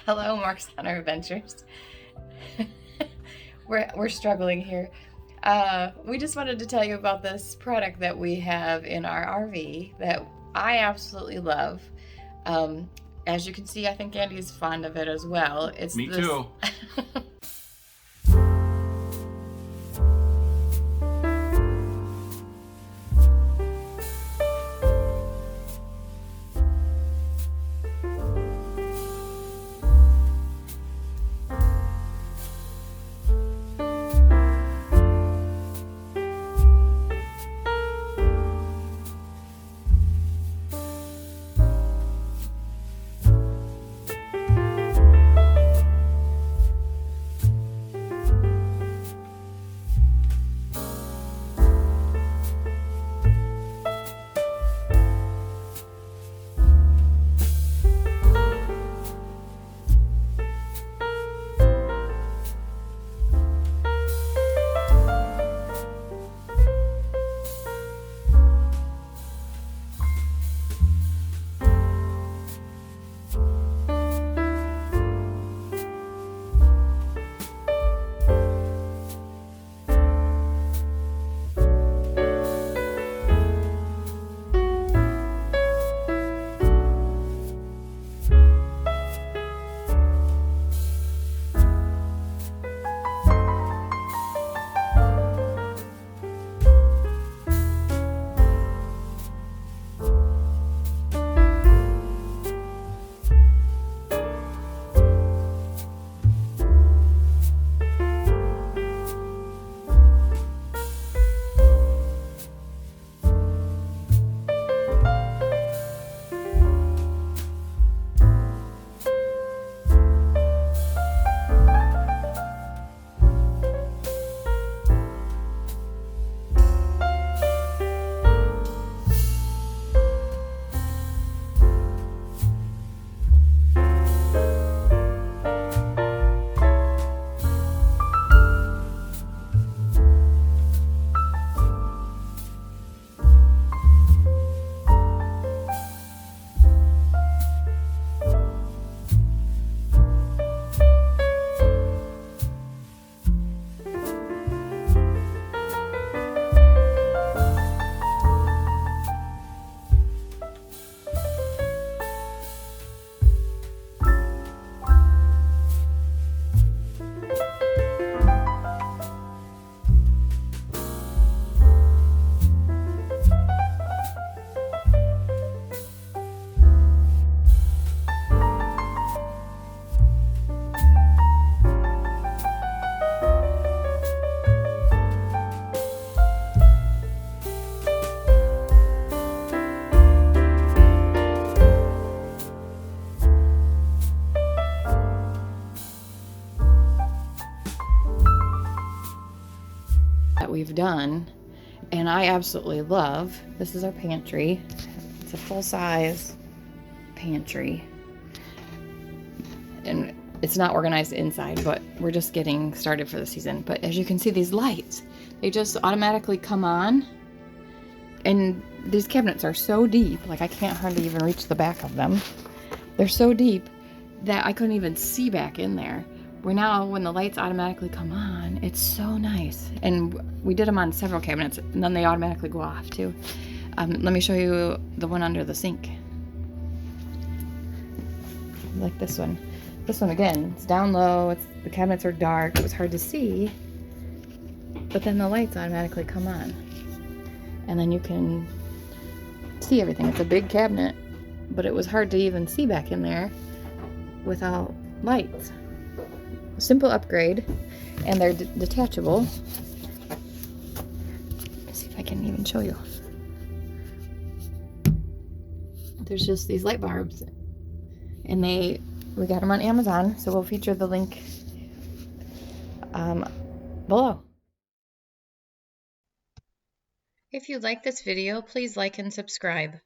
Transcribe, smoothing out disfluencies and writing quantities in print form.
Hello, Mark's Hunter Adventures. we're struggling here. We just wanted to tell you about this product that we have in our RV that I absolutely love. As you can see, I think Andy's fond of it as well. It's Me too. That we've done, and I absolutely love. This is our pantry. It's a full-size pantry, and it's not organized inside, but we're just getting started for the season. But as you can see, these lights, they just automatically come on, and these cabinets are so deep, like I can't hardly even reach the back of them. They're so deep that I couldn't even see back in there. Where now, when the lights automatically come on, it's so nice. And we did them on several cabinets, and then they automatically go off too. Let me show you the one under the sink. Like this one. This one, again, it's down low, the cabinets are dark, it was hard to see, but then the lights automatically come on. And then you can see everything. It's a big cabinet, but it was hard to even see back in there without lights. Simple upgrade, and they're detachable. Let's see if I can even show you. There's just these light bulbs, and we got them on Amazon, so we'll feature the link below. If you like this video, please like and subscribe.